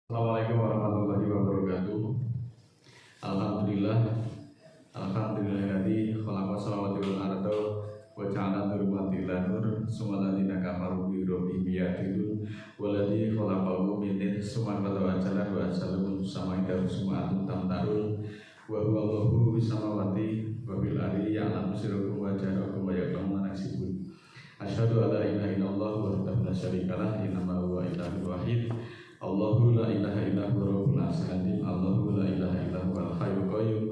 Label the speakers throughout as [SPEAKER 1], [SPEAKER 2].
[SPEAKER 1] Assalamualaikum warahmatullahi wabarakatuh. Alhamdulillah. Alhamdulillahilladzi khalaqa samawati wal arda wa ja'ala dzulumati nur summa alladziina kafaru bi rabbihim ya'dilun waladzi khalaqakum min nutfatin summa qadara ajalan wa ajalun sama'ida summa antum tamtarun wa huwa Allahu bis samawati wa bil ardi ya'lamu sirrakum wa jahrakum wa ya'lamu ma taksibun. Asyhadu an la ilaha illallah wahdahu la syarika lah innahu huwa ilahul wahid. Allahu la ilaha illa huwa rabbul alamin. Allahu la ilaha illa huwal hayyul qayyum.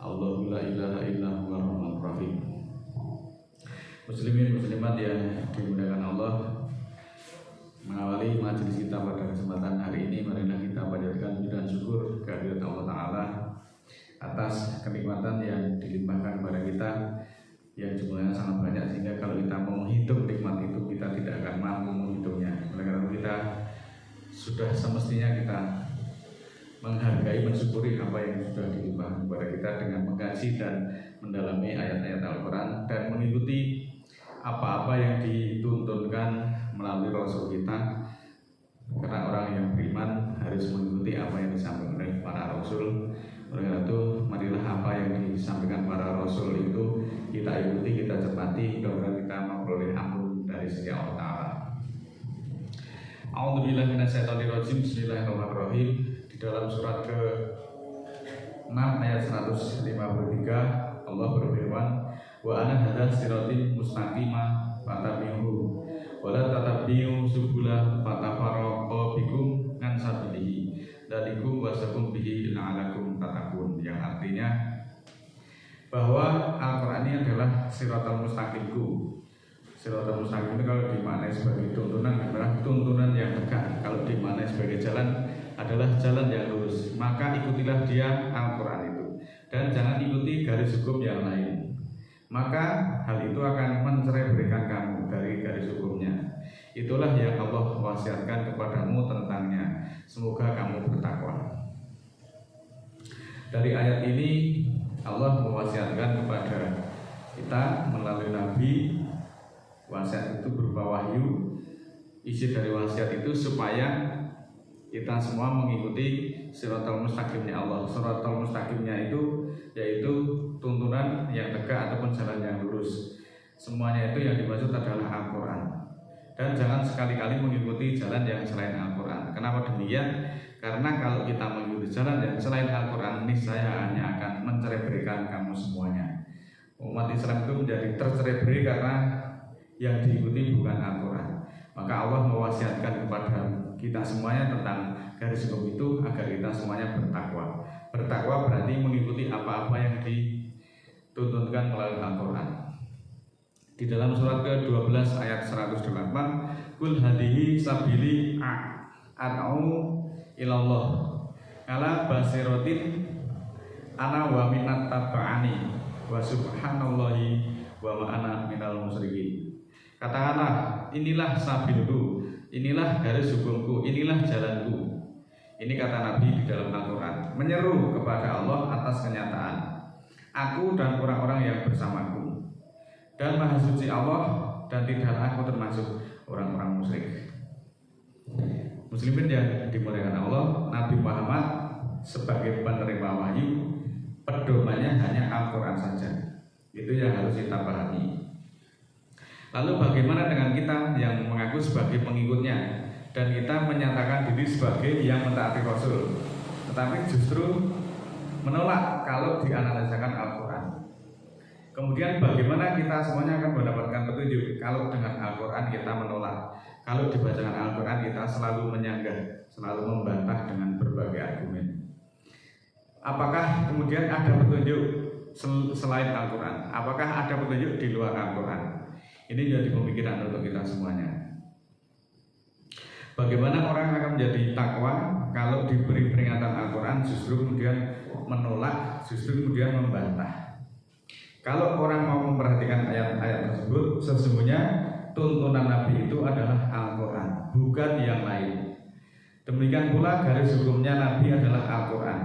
[SPEAKER 1] Allahu la ilaha illa huwar rahmanur rahim. Muslimin muslimat yang dimuliakan Allah, mengawali majelis kita pada kesempatan hari ini, marilah kita panjatkan puji dan syukur kehadirat Allah Ta'ala atas kenikmatan yang dilimpahkan kepada kita yang jumlahnya sangat banyak, sehingga kalau kita mau menghitung nikmat itu kita tidak akan mampu menghitungnya. Oleh karena itu kita sudah semestinya kita menghargai, mensyukuri apa yang sudah dilimpahkan kepada kita dengan mengkaji dan mendalami ayat-ayat Al-Quran dan mengikuti apa-apa yang dituntunkan melalui Rasul kita. Karena orang yang beriman harus mengikuti apa yang disampaikan oleh para Rasul. Oleh karena itu, marilah apa yang disampaikan para Rasul itu kita ikuti, kita cermati, mudah-mudahan kita memperoleh ampun dari sisi Allah Ta'ala. A'udzubillahi minasyaitonirrajim. Bismillahirrahmanirrahim. Di dalam surat ke-6 ayat 153 Allah berfirman, wa ana hadza siratim mustaqima fattabi'uhu wa la tattabi'u subula fatafarraqa bikum an sabilihi dzalikum wasakum bihi la'alakum tattaqun, yang artinya bahwa Al-Qur'an ini adalah siratal mustaqimku. Siratal mustaqim itu kalau dimaknai sebagai tuntunan adalah tuntunan yang tegak. Kalau dimaknai sebagai jalan adalah jalan yang lurus. Maka ikutilah dia Al-Quran itu, dan jangan ikuti garis hukum yang lain. Maka hal itu akan mencerai-berikan kamu dari garis hukumnya. Itulah yang Allah wasiatkan kepadamu tentangnya. Semoga kamu bertakwa. Dari ayat ini Allah mewasiatkan kepada kita melalui Nabi. Wasiat itu berupa wahyu. Isi dari wasiat itu supaya kita semua mengikuti siratal mustaqimnya Allah. Siratal mustaqimnya itu yaitu tuntunan yang tegak ataupun jalan yang lurus. Semuanya itu yang dimaksud adalah Al-Quran. Dan jangan sekali-kali mengikuti jalan yang selain Al-Quran. Kenapa demikian? Karena kalau kita mengikuti jalan yang selain Al-Quran, niscaya hanya akan mencerai-berikan kamu semuanya. Umat Islam itu menjadi tercerai-berai karena yang diikuti bukan Al-Quran. Maka Allah mewasiatkan kepada kita semuanya tentang garis hukum itu agar kita semuanya bertakwa. Bertakwa berarti mengikuti apa-apa yang dituntunkan melalui Al-Quran. Di dalam surat ke-12 ayat 108, Qul hadihi sabili ad'u ilallah ala basiratin ana wa minat taba'ani wa subhanallahi wa ma'ana minal musyrikin. Katakanlah, inilah sabilku, inilah garis hukumku, inilah jalanku. Ini kata Nabi di dalam Al-Quran, menyeru kepada Allah atas kenyataan, aku dan orang-orang yang bersamaku, dan maha suci Allah, dan tidak aku termasuk orang-orang musyrik. Muslimin yang dimuliakan Allah, Nabi Muhammad sebagai penerima wahyu, pedomannya hanya Al-Quran saja. Itu yang harus kita pahami. Lalu bagaimana dengan kita yang mengaku sebagai pengikutnya dan kita menyatakan diri sebagai yang mentaati Rasul, tetapi justru menolak kalau dianalisakan Al-Quran. Kemudian bagaimana kita semuanya akan mendapatkan petunjuk kalau dengan Al-Quran kita menolak, kalau dibacakan Al-Quran kita selalu menyanggah, selalu membantah dengan berbagai argumen. Apakah kemudian ada petunjuk selain Al-Quran? Apakah ada petunjuk di luar Al-Quran? Ini jadi pemikiran untuk kita semuanya. Bagaimana orang akan menjadi takwa kalau diberi peringatan Al-Quran justru kemudian menolak, justru kemudian membantah. Kalau orang mau memperhatikan ayat-ayat tersebut, sesungguhnya tuntunan Nabi itu adalah Al-Quran, bukan yang lain. Demikian pula garis hukumnya Nabi adalah Al-Quran.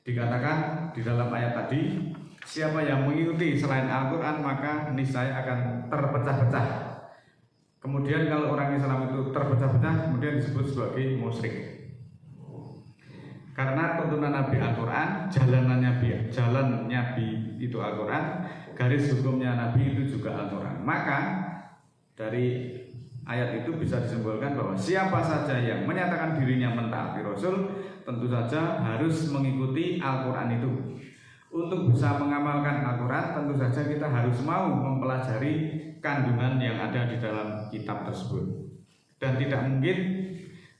[SPEAKER 1] Dikatakan di dalam ayat tadi, siapa yang mengikuti selain Al-Quran maka niscaya akan terpecah-pecah. Kemudian kalau orang Islam itu terpecah-pecah, kemudian disebut sebagai musyrik. Karena tuntunan Nabi Al-Quran, jalan Nabi itu Al-Quran, garis hukumnya Nabi itu juga Al-Quran. Maka dari ayat itu bisa disimpulkan bahwa siapa saja yang menyatakan dirinya mentaati Rasul, tentu saja harus mengikuti Al-Quran itu. Untuk bisa mengamalkan Al-Quran, tentu saja kita harus mau mempelajari kandungan yang ada di dalam kitab tersebut. Dan tidak mungkin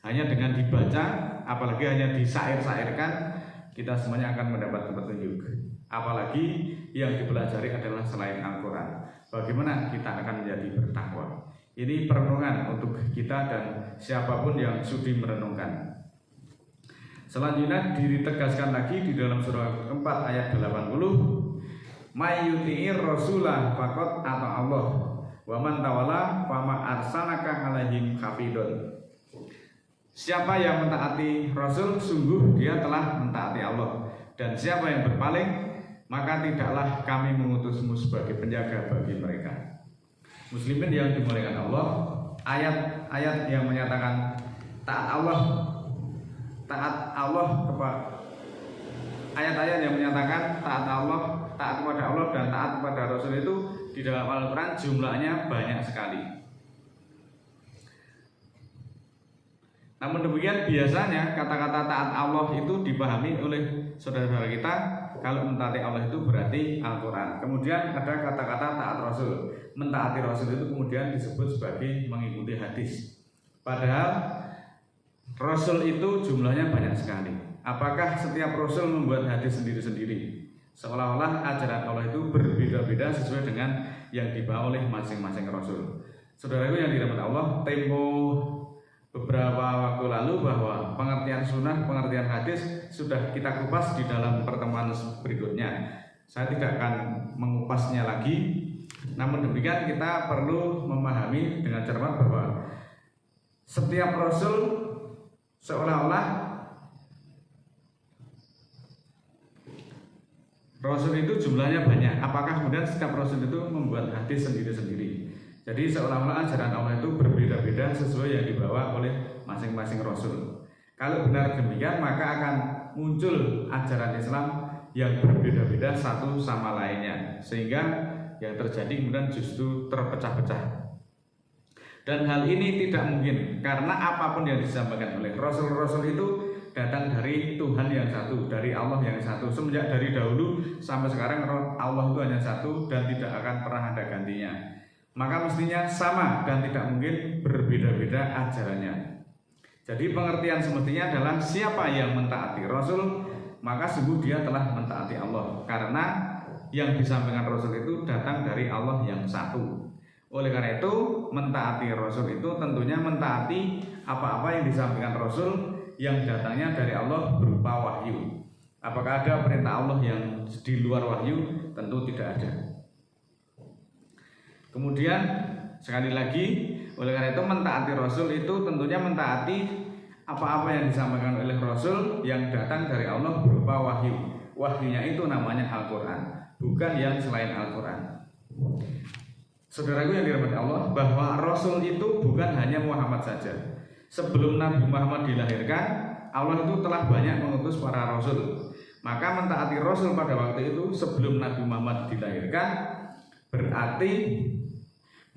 [SPEAKER 1] hanya dengan dibaca, apalagi hanya disair-sairkan, kita semuanya akan mendapat petunjuk. Apalagi yang dipelajari adalah selain Al-Quran. Bagaimana kita akan menjadi bertakwa? Ini perenungan untuk kita dan siapapun yang sudi merenungkan. Selanjutnya ditegaskan lagi di dalam surah keempat ayat 80, may yuti'ir rasulah faqad ata Allah wa man tawalla fama arsalaka alaihim hafidun. Siapa yang mentaati Rasul, sungguh dia telah mentaati Allah. Dan siapa yang berpaling, maka tidaklah kami mengutusmu sebagai penjaga bagi mereka. Muslimin yang dimuliakan Allah, ayat-ayat yang menyatakan taat Allah kepada ayat-ayat yang menyatakan taat kepada Allah dan taat kepada Rasul itu di dalam Al-Quran jumlahnya banyak sekali. Namun demikian biasanya kata-kata taat Allah itu dipahami oleh saudara-saudara kita, kalau mentaati Allah itu berarti Al-Quran. Kemudian ada kata-kata taat Rasul. Mentaati Rasul itu kemudian disebut sebagai mengikuti hadis. Padahal Rasul itu jumlahnya banyak sekali. Apakah setiap Rasul membuat hadis sendiri-sendiri? Seolah-olah ajaran Allah itu berbeda-beda sesuai dengan yang dibawa oleh masing-masing Rasul. Saudaraku yang dirahmati Allah, tempo beberapa waktu lalu bahwa pengertian sunnah, pengertian hadis sudah kita kupas di dalam pertemuan berikutnya. Saya tidak akan mengupasnya lagi. Namun demikian kita perlu memahami dengan cermat bahwa setiap Rasul seolah-olah Rasul itu jumlahnya banyak. Apakah kemudian setiap Rasul itu membuat hadis sendiri-sendiri? Jadi seolah-olah ajaran Allah itu berbeda-beda sesuai yang dibawa oleh masing-masing Rasul. Kalau benar demikian, maka akan muncul ajaran Islam yang berbeda-beda satu sama lainnya, sehingga yang terjadi kemudian justru terpecah-pecah. Dan hal ini tidak mungkin, karena apapun yang disampaikan oleh Rasul-Rasul itu datang dari Tuhan yang satu, dari Allah yang satu. Semenjak dari dahulu sampai sekarang Allah itu hanya satu dan tidak akan pernah ada gantinya. Maka mestinya sama dan tidak mungkin berbeda-beda ajarannya. Jadi pengertian semestinya adalah siapa yang mentaati Rasul, maka sungguh dia telah mentaati Allah. Karena yang disampaikan Rasul itu datang dari Allah yang satu. Oleh karena itu, mentaati Rasul itu tentunya mentaati apa-apa yang disampaikan Rasul yang datangnya dari Allah berupa wahyu. Apakah ada perintah Allah yang di luar wahyu? Tentu tidak ada. Kemudian sekali lagi, oleh karena itu mentaati Rasul itu tentunya mentaati apa-apa yang disampaikan oleh Rasul yang datang dari Allah berupa wahyu. Wahyunya itu namanya Al-Quran, bukan yang selain Al-Quran. Saudaraku yang dirahmati Allah, bahwa Rasul itu bukan hanya Muhammad saja. Sebelum Nabi Muhammad dilahirkan, Allah itu telah banyak mengutus para Rasul. Maka mentaati Rasul pada waktu itu sebelum Nabi Muhammad dilahirkan berarti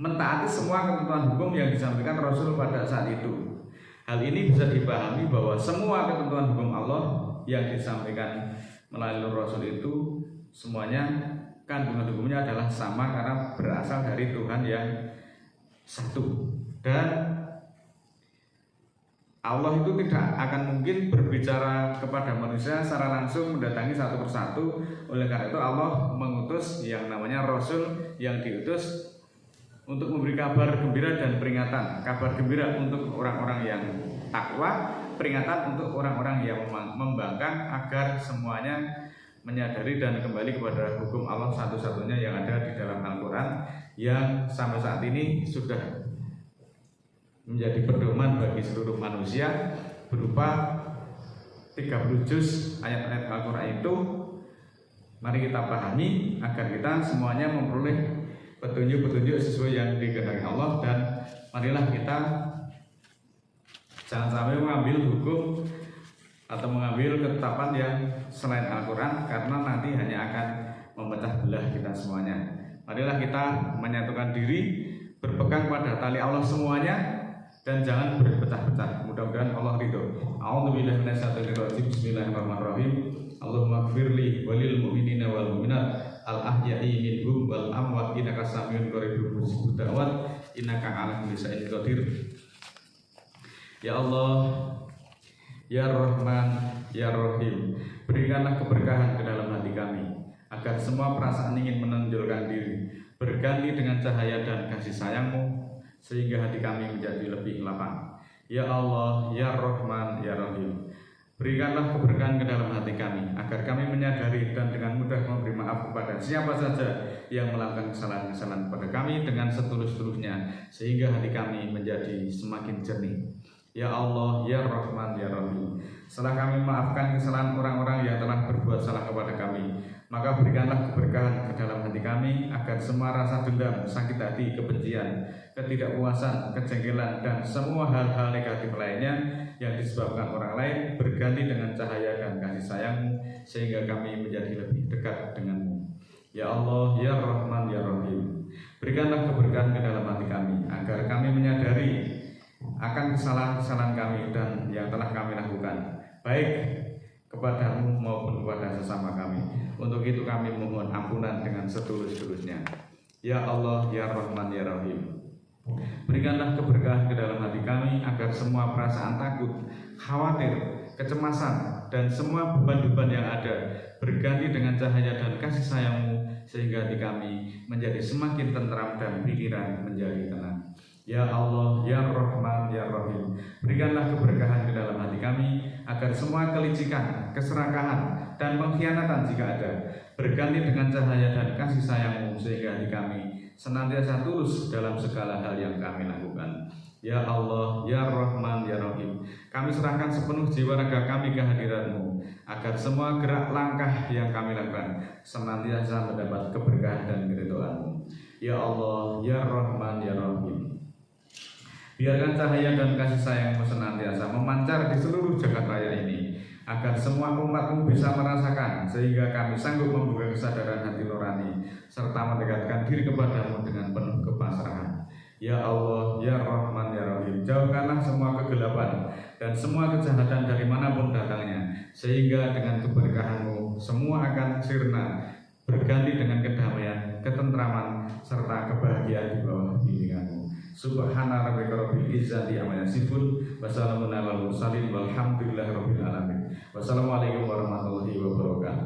[SPEAKER 1] mentaati semua ketentuan hukum yang disampaikan Rasul pada saat itu. Hal ini bisa dipahami bahwa semua ketentuan hukum Allah yang disampaikan melalui Rasul itu semuanya kandungan hukumnya adalah sama karena berasal dari Tuhan yang satu. Dan Allah itu tidak akan mungkin berbicara kepada manusia secara langsung mendatangi satu persatu. Oleh karena itu Allah mengutus yang namanya Rasul yang diutus untuk memberi kabar gembira dan peringatan. Kabar gembira untuk orang-orang yang takwa, peringatan untuk orang-orang yang membangkang agar semuanya menyadari dan kembali kepada hukum Allah satu-satunya yang ada di dalam Al-Quran, yang sampai saat ini sudah menjadi pedoman bagi seluruh manusia berupa 30 juz ayat-ayat Al-Quran itu. Mari kita pahami agar kita semuanya memperoleh petunjuk-petunjuk sesuai yang dikehendaki Allah, dan marilah kita jangan sampai mengambil hukum atau mengambil mengambil ketetapan yang selain Al-Quran, karena nanti hanya akan memecah belah kita semuanya. Marilah kita menyatukan diri, berpegang pada tali Allah semuanya, dan jangan berpecah-pecah. Mudah-mudahan Allah ridho. A'udzubillahi minasyaitonirrajim. Bismillahirrahmanirrahim. Allahumma gfirli walil mu'minina wal mu'minat al-ahya'i minhum wal amwat innaka samiyun qaribun mujibud da'wat innaka 'ala kulli syai'in qadir. Ya Allah, Ya Rahman, Ya Rahim, berikanlah keberkahan ke dalam hati kami, agar semua perasaan ingin menonjolkan diri berganti dengan cahaya dan kasih sayang-Mu, sehingga hati kami menjadi lebih lapang. Ya Allah, Ya Rahman, Ya Rahim, berikanlah keberkahan ke dalam hati kami, agar kami menyadari dan dengan mudah memberi maaf kepada siapa saja yang melakukan kesalahan-kesalahan kepada kami dengan setulus-tulusnya, sehingga hati kami menjadi semakin jernih. Ya Allah, Ya Rahman, Ya Rahim, setelah kami memaafkan kesalahan orang-orang yang telah berbuat salah kepada kami, maka berikanlah keberkahan ke dalam hati kami, agar semua rasa dendam, sakit hati, kebencian, ketidakpuasan, kejengkelan, dan semua hal-hal negatif lainnya yang disebabkan orang lain berganti dengan cahaya dan kasih sayang-Mu, sehingga kami menjadi lebih dekat dengan-Mu. Ya Allah, Ya Rahman, Ya Rahim, berikanlah keberkahan ke dalam hati kami, agar kami menyadari akan kesalahan-kesalahan kami dan yang telah kami lakukan, baik kepada-Mu maupun kepada sesama kami. Untuk itu kami mohon ampunan dengan setulus-tulusnya. Ya Allah, Ya Rahman, Ya Rahim, berikanlah keberkahan ke dalam hati kami, agar semua perasaan takut, khawatir, kecemasan, dan semua beban-beban yang ada berganti dengan cahaya dan kasih sayang-Mu, sehingga hati kami menjadi semakin tentram dan pikiran menjadi tenang. Ya Allah, Ya Rahman, Ya Rahim, berikanlah keberkahan ke dalam hati kami, agar semua kelicikan, keserakahan, dan pengkhianatan jika ada berganti dengan cahaya dan kasih sayang-Mu, sehingga hati kami senantiasa tulus dalam segala hal yang kami lakukan. Ya Allah, Ya Rahman, Ya Rahim, kami serahkan sepenuh jiwa raga kami ke hadirat-Mu, agar semua gerak langkah yang kami lakukan senantiasa mendapat keberkahan dan keridhaan-Mu. Ya Allah, Ya Rahman, Ya Rahim, biarkan cahaya dan kasih sayang-Mu senantiasa memancar di seluruh jagat raya ini, agar semua umat-Mu bisa merasakan, sehingga kami sanggup membuka kesadaran hati nurani, serta mendekatkan diri kepada-Mu dengan penuh kepasrahan. Ya Allah, Ya Rahman, Ya Rahim, jauhkanlah semua kegelapan dan semua kejahatan dari manapun datangnya, sehingga dengan keberkahan-Mu semua akan sirna, berganti dengan kedamaian, ketentraman, serta kebahagiaan di bawah bimbingan-Mu. Subhana rabbika rabbil izzati amma yasifun, wassalamun alal mursalin, walhamdulillahi rabbil alamin. Wassalamualaikum warahmatullahi wabarakatuh.